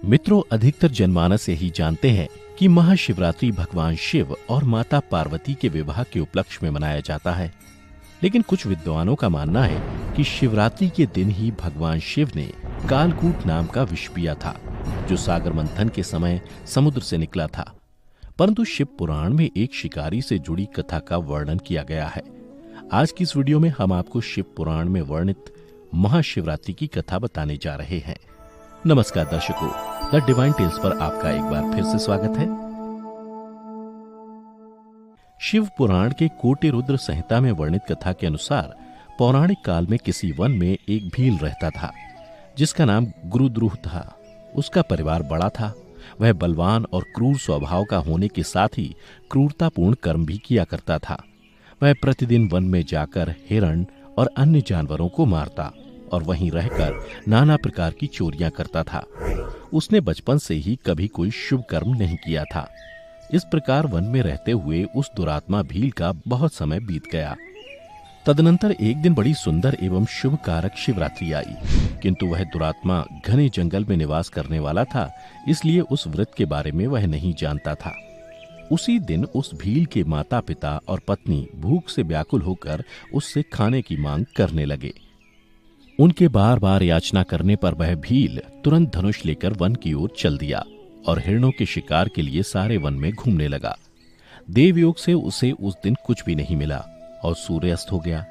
मित्रों, अधिकतर जनमानस यही जानते हैं कि महाशिवरात्रि भगवान शिव और माता पार्वती के विवाह के उपलक्ष्य में मनाया जाता है। लेकिन कुछ विद्वानों का मानना है कि शिवरात्रि के दिन ही भगवान शिव ने कालकूट नाम का विष पिया था, जो सागर मंथन के समय समुद्र से निकला था। परंतु शिव पुराण में एक शिकारी से जुड़ी कथा का वर्णन किया गया है। आज की इस वीडियो में हम आपको शिव पुराण में वर्णित महाशिवरात्रि की कथा बताने जा रहे हैं। नमस्कार दर्शकों, द डिवाइन टेल्स पर आपका एक बार फिर से स्वागत है। शिव पुराण के कोटि रुद्र संहिता में वर्णित कथा के अनुसार पौराणिक काल में किसी वन में एक भील रहता था, जिसका नाम गुरुद्रुह था। उसका परिवार बड़ा था। वह बलवान और क्रूर स्वभाव का होने के साथ ही क्रूरतापूर्ण कर्म भी किया करता था। वह प्रतिदिन वन में जाकर हिरण और अन्य जानवरों को मारता और वहीं रहकर नाना प्रकार की चोरियां करता था। उसने बचपन से ही कभी कोई शुभ कर्म नहीं किया था। इस प्रकार वन में रहते हुए उस दुरात्मा भील का बहुत समय बीत गया। तदनंतर एक दिन बड़ी सुंदर एवं शुभ कारक शिवरात्रि आई, किंतु वह दुरात्मा घने जंगल में निवास करने वाला था, इसलिए उस व्रत के बारे में वह नहीं जानता था। उसी दिन उस भील के माता पिता और पत्नी भूख से व्याकुल होकर उससे खाने की मांग करने लगे। उनके बार बार याचना करने पर वह भील तुरंत धनुष लेकर वन की ओर चल दिया और हिरणों के शिकार के लिए सारे वन में घूमने लगा। देवयोग से उसे उस दिन कुछ भी नहीं मिला और सूर्यास्त हो गया।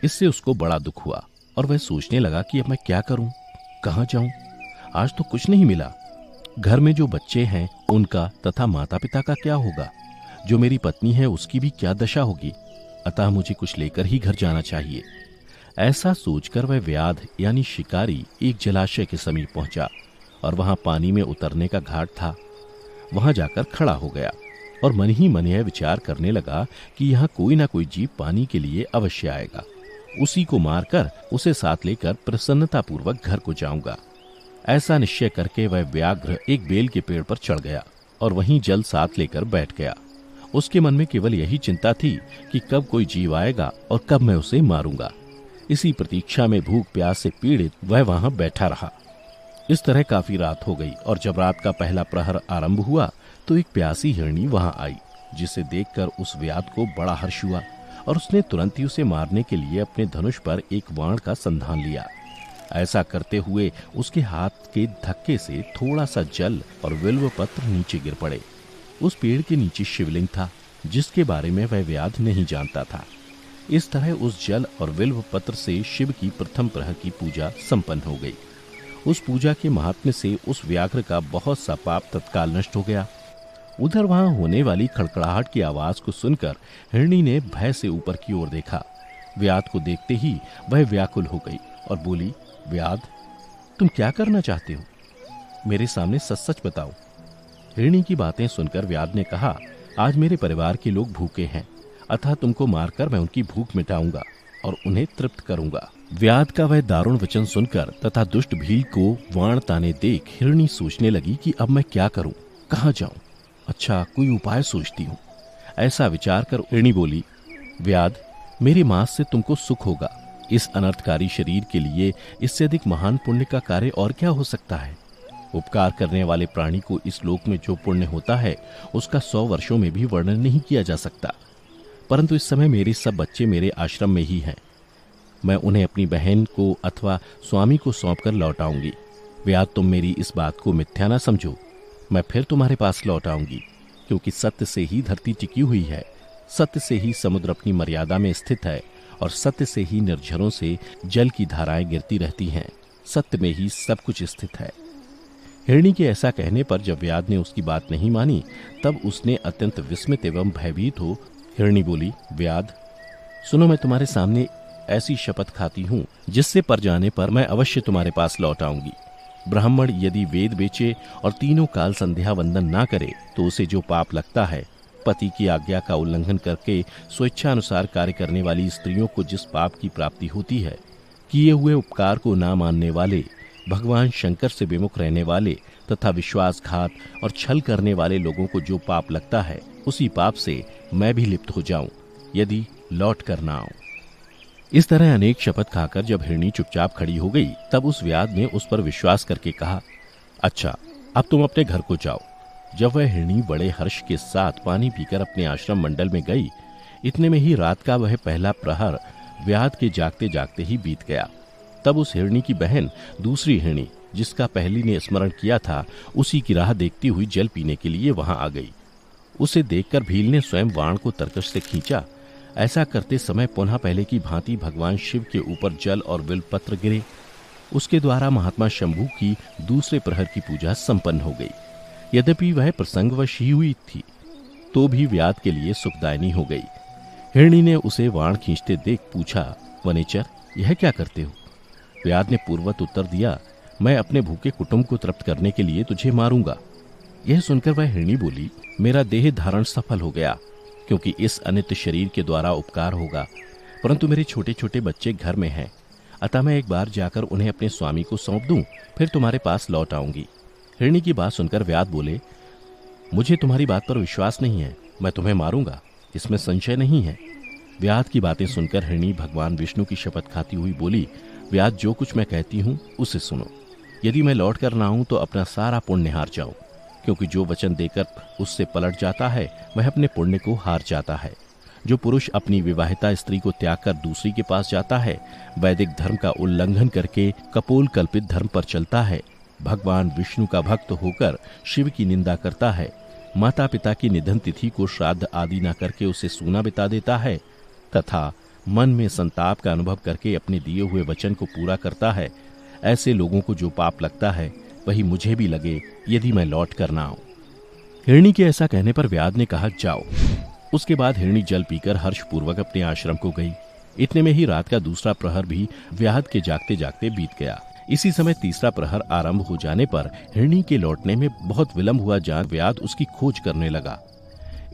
इससे उसको बड़ा दुख हुआ और वह सोचने लगा कि अब मैं क्या करूं, कहां जाऊं। आज तो कुछ नहीं मिला। घर में जो बच्चे हैं उनका तथा माता पिता का क्या होगा, जो मेरी पत्नी है उसकी भी क्या दशा होगी। अतः मुझे कुछ लेकर ही घर जाना चाहिए। ऐसा सोचकर वह व्याध यानी शिकारी एक जलाशय के समीप पहुंचा और वहां पानी में उतरने का घाट था। वहां जाकर खड़ा हो गया और मन ही मन यह विचार करने लगा कि यहाँ कोई ना कोई जीव पानी के लिए अवश्य आएगा। उसी को मारकर उसे साथ लेकर प्रसन्नतापूर्वक घर को जाऊंगा। ऐसा निश्चय करके वह व्याघ्र एक बेल के पेड़ पर चढ़ गया और वहीं जल साथ लेकर बैठ गया। उसके मन में केवल यही चिंता थी कि कब कोई जीव आएगा और कब मैं उसे मारूंगा। इसी प्रतीक्षा में भूख प्यास से पीड़ित वह वहां बैठा रहा। इस तरह काफी रात हो गई और जब रात का पहला प्रहर आरंभ हुआ तो एक प्यासी हिरणी वहां आई, जिसे देखकर उस व्याध को बड़ा हर्ष हुआ और उसने तुरंत ही उसे मारने के लिए अपने धनुष पर एक बाण का संधान लिया। ऐसा करते हुए उसके हाथ के धक्के से थोड़ा सा जल और बिल्व पत्र नीचे गिर पड़े। उस पेड़ के नीचे शिवलिंग था, जिसके बारे में वह व्याध नहीं जानता था। इस तरह उस जल और बिल्व पत्र से शिव की प्रथम प्रहर की पूजा संपन्न हो गई। उस पूजा के महात्म्य से उस व्याघ्र का बहुत सा पाप तत्काल नष्ट हो गया। उधर वहां होने वाली खड़खड़ाहट की आवाज को सुनकर हिरणी ने भय से ऊपर की ओर देखा। व्याध को देखते ही वह व्याकुल हो गई और बोली, व्याध, तुम क्या करना चाहते हो? मेरे सामने सच सच बताओ। हिरणी की बातें सुनकर व्याध ने कहा, आज मेरे परिवार के लोग भूखे हैं, अतः तुमको मारकर मैं उनकी भूख मिटाऊंगा और उन्हें तृप्त करूंगा। व्याध का वह दारुण वचन सुनकर तथा दुष्ट भील को वाण ताने देख हिरणी सोचने लगी कि अब मैं क्या करूं, कहां जाऊं। अच्छा, कोई उपाय सोचती हूं। ऐसा विचार कर हिरणी बोली, व्याध, मेरे मांस से तुमको सुख होगा। इस अनर्थकारी शरीर के लिए इससे अधिक महान पुण्य का कार्य और क्या हो सकता है। उपकार करने वाले प्राणी को इस लोक में जो पुण्य होता है उसका 100 वर्षों में भी वर्णन नहीं किया जा सकता। परंतु इस समय मेरे सब बच्चे मेरे आश्रम में ही हैं। मैं उन्हें अपनी बहन को अथवा स्वामी को सौंपकर लौटाऊंगी। व्याध, तुम मेरी इस बात को मिथ्या न समझो। मैं फिर तुम्हारे पास लौट आऊंगी, क्योंकि सत्य से ही धरती टिकी हुई है, सत्य से ही समुद्र अपनी मर्यादा में स्थित है और सत्य से ही निर्झरों से जल की धाराएं गिरती रहती हैं। सत्य में ही सब कुछ स्थित है। हिरणी के ऐसा कहने पर जब व्याध ने उसकी बात नहीं मानी, तब उसने अत्यंत विस्मित एवं भयभीत हो हिरणी बोली, व्याध, सुनो, मैं तुम्हारे सामने ऐसी शपथ खाती हूं जिससे पर जाने पर मैं अवश्य तुम्हारे पास लौट आऊंगी। ब्राह्मण यदि वेद बेचे और तीनों काल संध्या वंदन ना करे तो उसे जो पाप लगता है, पति की आज्ञा का उल्लंघन करके स्वेच्छानुसार कार्य करने वाली स्त्रियों को जिस पाप की प्राप्ति होती है, किए हुए उपकार को ना मानने वाले, भगवान शंकर से विमुख रहने वाले तथा विश्वासघात और छल करने वाले लोगों को जो पाप लगता है, उसी पाप से मैं भी लिप्त हो जाऊं यदि लौट कर ना आऊं। इस तरह अनेक शपथ खाकर जब हिरणी चुपचाप खड़ी हो गई, तब उस व्याध ने उस पर विश्वास करके कहा, अच्छा, अब तुम अपने घर को जाओ। जब वह हिरणी बड़े हर्ष के साथ पानी पीकर अपने आश्रम मंडल में गई, इतने में ही रात का वह पहला प्रहर व्याध के जागते जागते ही बीत गया। तब उस हिरणी की बहन दूसरी हिरणी, जिसका पहली ने स्मरण किया था, उसी की राह देखती हुई जल पीने के लिए वहां आ गई। उसे देखकर भील ने स्वयं बाण को तरकश से खींचा। ऐसा करते समय पुनः पहले की भांति भगवान शिव के ऊपर जल और बिल्वपत्र गिरे। उसके द्वारा महात्मा शंभू की दूसरे प्रहर की पूजा संपन्न हो गई। यद्यपि वह प्रसंगवश ही हुई थी, तो भी व्याध के लिए सुखदायिनी हो गई। हिरणी ने उसे बाण खींचते देख पूछा, वनेचर, यह क्या करते हो? व्याध ने पूर्वत उत्तर दिया, मैं अपने भूखे कुटुंब को तृप्त करने के लिए तुझे मारूंगा। यह सुनकर वह हिरणी बोली, मेरा देह धारण सफल हो गया, क्योंकि इस अनित्य शरीर के द्वारा उपकार होगा, परंतु मेरे छोटे छोटे बच्चे घर में हैं, अतः मैं एक बार जाकर उन्हें अपने स्वामी को सौंप दूं, फिर तुम्हारे पास लौट आऊंगी। हिरणी की बात सुनकर व्याध बोले, मुझे तुम्हारी बात पर विश्वास नहीं है, मैं तुम्हें मारूंगा, इसमें संशय नहीं है। व्याध की बातें सुनकर हिरणी भगवान विष्णु की शपथ खाती हुई बोली, व्याध, जो कुछ मैं कहती हूं उसे सुनो। यदि मैं लौट कर ना आऊं तो अपना सारा पुण्य हार जाऊं, क्योंकि जो वचन देकर उससे पलट जाता है वह अपने पुण्य को हार जाता है। जो पुरुष अपनी विवाहिता स्त्री को त्याग कर दूसरी के पास जाता है, वैदिक धर्म का उल्लंघन करके कपोल कल्पित धर्म पर चलता है, भगवान विष्णु का भक्त होकर शिव की निंदा करता है, माता पिता की निधन तिथि को श्राद्ध आदि न करके उसे सूना बिता देता है, तथा मन में संताप का अनुभव करके अपने दिए हुए वचन को पूरा करता है, ऐसे लोगों को जो पाप लगता है वही मुझे भी लगे, यदि मैं लौट कर ना आऊं। हिरणी के ऐसा कहने पर व्याध ने कहा, जाओ। उसके बाद हिरणी जल पीकर हर्षपूर्वक अपने आश्रम को गई। इतने में ही रात का दूसरा प्रहर भी व्याध के जागते जागते बीत गया। इसी समय तीसरा प्रहर आरंभ हो जाने पर हिरणी के लौटने में बहुत विलंब हुआ जान व्याध उसकी खोज करने लगा।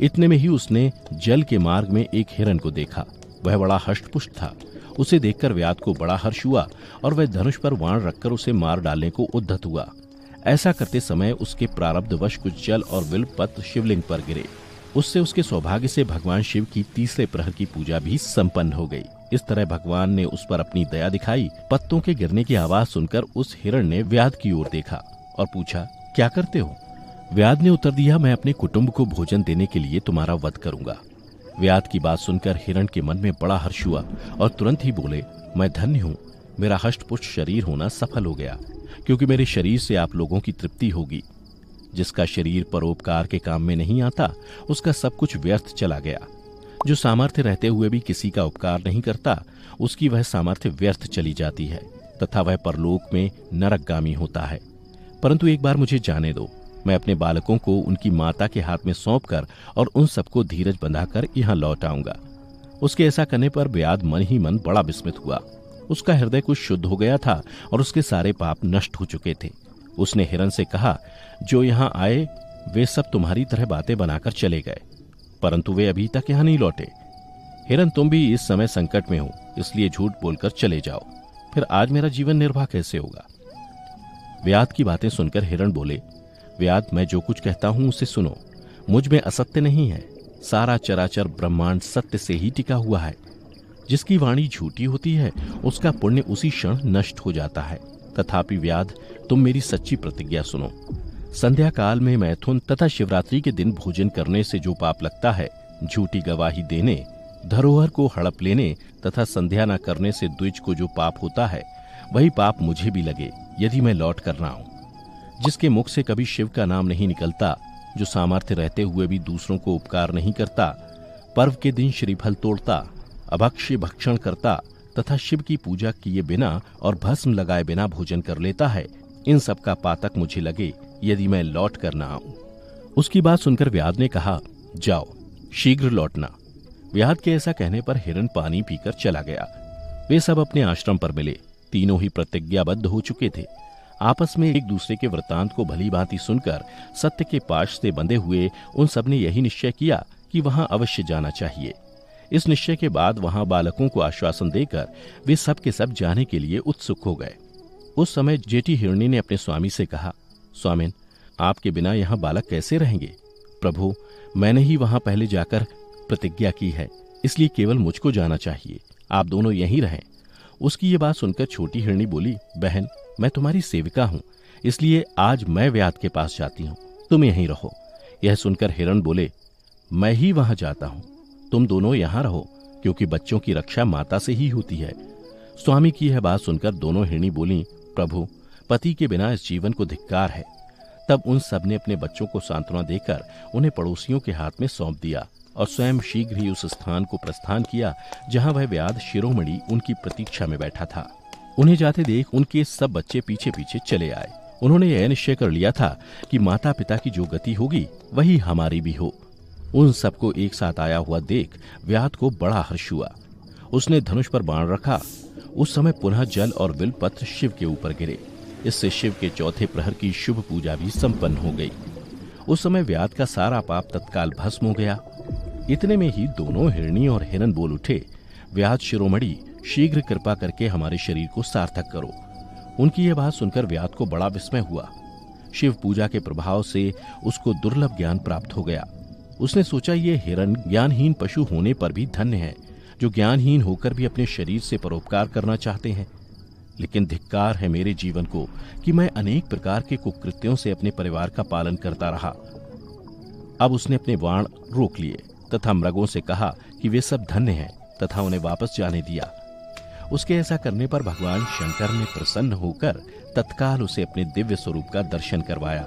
इतने में ही उसने जल के मार्ग में एक हिरन को देखा। वह बड़ा हष्टपुष्ट था। उसे देखकर व्याध को बड़ा हर्ष हुआ और वह धनुष पर बाण रखकर उसे मार डालने को उद्यत हुआ। ऐसा करते समय उसके प्रारब्धवश कुछ जल और बिल्वपत्र शिवलिंग पर गिरे। उससे उसके सौभाग्य से भगवान शिव की तीसरे प्रहर की पूजा भी संपन्न हो गई। इस तरह भगवान ने उस पर अपनी दया दिखाई। पत्तों के गिरने की आवाज सुनकर उस हिरण ने व्याध की ओर देखा और पूछा, क्या करते हो? व्याध ने उत्तर दिया, मैं अपने कुटुंब को भोजन देने के लिए तुम्हारा वध करूंगा। व्याध की बात सुनकर हिरण के मन में बड़ा हर्ष हुआ और तुरंत ही बोले, मैं धन्य हूं, मेरा हष्टपुष्ट शरीर होना सफल हो गया, क्योंकि मेरे शरीर से आप लोगों की तृप्ति होगी। जिसका शरीर परोपकार के काम में नहीं आता, उसका सब कुछ व्यर्थ चला गया। जो सामर्थ्य रहते हुए भी किसी का उपकार नहीं करता, उसकी वह सामर्थ्य व्यर्थ चली जाती है तथा वह परलोक में नरकगामी होता है। परंतु एक बार मुझे जाने दो, मैं अपने बालकों को उनकी माता के हाथ में सौंपकर और उन सबको धीरज बंधाकर यहाँ लौट आऊंगा। उसके ऐसा करने पर व्याध मन ही मन बड़ा विस्मित हुआ। उसका हृदय कुछ शुद्ध हो गया था और उसके सारे पाप नष्ट हो चुके थे। उसने हिरण से कहा, जो यहाँ आए वे सब तुम्हारी तरह बातें बनाकर चले गए, परंतु वे अभी तक यहाँ नहीं लौटे। हिरण, तुम भी इस समय संकट में हो, इसलिए झूठ बोलकर चले जाओ, फिर आज मेरा जीवन निर्वाह कैसे होगा? व्याध की बातें सुनकर हिरण बोले, व्याध, मैं जो कुछ कहता हूं उसे सुनो। मुझ में असत्य नहीं है। सारा चराचर ब्रह्मांड सत्य से ही टिका हुआ है। जिसकी वाणी झूठी होती है उसका पुण्य उसी क्षण नष्ट हो जाता है। तथापि व्याध, तुम मेरी सच्ची प्रतिज्ञा सुनो। संध्या काल में मैथुन तथा शिवरात्रि के दिन भोजन करने से जो पाप लगता है, झूठी गवाही देने, धरोहर को हड़प लेने तथा संध्या न करने से द्विज को जो पाप होता है, वही पाप मुझे भी लगे, यदि मैं लौट कर ना आऊं। जिसके मुख से कभी शिव का नाम नहीं निकलता, जो सामर्थ्य रहते हुए भी दूसरों को उपकार नहीं करता, पर्व के दिन श्रीफल तोड़ता, अभक्ष्य भक्षण करता तथा शिव की पूजा किए बिना और भस्म लगाए बिना भोजन कर लेता है, इन सब का पातक मुझे लगे, यदि मैं लौट कर ना आऊं। उसकी बात सुनकर व्याध ने कहा, जाओ, शीघ्र लौटना। व्याध के ऐसा कहने पर हिरण पानी पीकर चला गया। वे सब अपने आश्रम पर मिले। तीनों ही प्रतिज्ञाबद्ध हो चुके थे। आपस में एक दूसरे के वृत्तांत को भली भांति सुनकर सत्य के पाश से बंधे हुए उन सब ने यही निश्चय किया कि वहां अवश्य जाना चाहिए। इस निश्चय के बाद वहां बालकों को आश्वासन देकर वे सब के सब जाने के लिए उत्सुक हो गए। उस समय जेठी हिरणी ने अपने स्वामी से कहा, स्वामिन, आपके बिना यहाँ बालक कैसे रहेंगे? प्रभु, मैंने ही वहां पहले जाकर प्रतिज्ञा की है, इसलिए केवल मुझको जाना चाहिए, आप दोनों यहीं रहें। उसकी ये बात सुनकर छोटी हिरणी बोली, बहन, मैं तुम्हारी सेविका हूं, इसलिए आज मैं व्याध के पास जाती हूं, तुम यहीं रहो। यह सुनकर हिरण बोले, मैं ही वहां जाता हूं, तुम दोनों यहां रहो, क्योंकि बच्चों की रक्षा माता से ही होती है। स्वामी की यह बात सुनकर दोनों हिरणी बोली, प्रभु, पति के बिना इस जीवन को धिक्कार है। तब उन सब ने अपने बच्चों को सांत्वना देकर उन्हें पड़ोसियों के हाथ में सौंप दिया और स्वयं शीघ्र ही उस स्थान को प्रस्थान किया जहां वह व्याध शिरोमणि उनकी प्रतीक्षा में बैठा था। उन्हें जाते देख उनके सब बच्चे पीछे पीछे चले आए। उन्होंने यह निश्चय कर लिया था कि माता पिता की जो गति होगी वही हमारी भी हो। उन सबको एक साथ आया हुआ देख व्याध को बड़ा हर्ष हुआ। उसने धनुष पर बाण रखा। उस समय पुनः जल और बिलपत्र शिव के ऊपर गिरे। इससे शिव के चौथे प्रहर की शुभ पूजा भी संपन्न हो गई। उस समय व्याध का सारा पाप तत्काल भस्म हो गया। इतने में ही दोनों हिरणी और हिरन बोल उठे, व्याध शिरोमणि, शीघ्र कृपा करके हमारे शरीर को सार्थक करो। उनकी यह बात सुनकर व्याध को बड़ा विस्मय हुआ। शिव पूजा के प्रभाव से उसको दुर्लभ ज्ञान प्राप्त हो गया। उसने सोचा, ये हिरन ज्ञानहीन पशु होने पर भी धन्य है, जो ज्ञानहीन होकर भी अपने शरीर से परोपकार करना चाहते हैं। लेकिन धिक्कार है मेरे जीवन को कि मैं अनेक प्रकार के कुकृत्यों से अपने परिवार का पालन करता रहा। अब उसने अपने बाण रोक लिए तथा मृगों से कहा कि वे सब धन्य हैं तथा उन्हें वापस जाने दिया। उसके ऐसा करने पर भगवान शंकर ने प्रसन्न होकर तत्काल उसे अपने दिव्य स्वरूप का दर्शन करवाया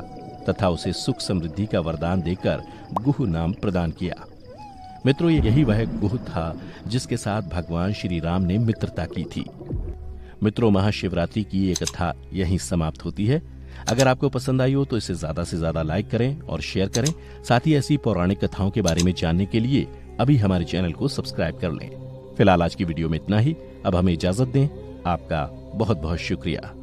तथा उसे सुख समृद्धि का वरदान देकर गुह नाम प्रदान किया। मित्रों, यही वह गुह था जिसके साथ भगवान श्री राम ने मित्रता की थी। मित्रों, महाशिवरात्रि की ये कथा यहीं समाप्त होती है। अगर आपको पसंद आई हो तो इसे ज्यादा से ज्यादा लाइक करें और शेयर करें। साथ ही ऐसी पौराणिक कथाओं के बारे में जानने के लिए अभी हमारे चैनल को सब्सक्राइब कर लें। फिलहाल आज की वीडियो में इतना ही। अब हमें इजाजत दें। आपका बहुत बहुत शुक्रिया।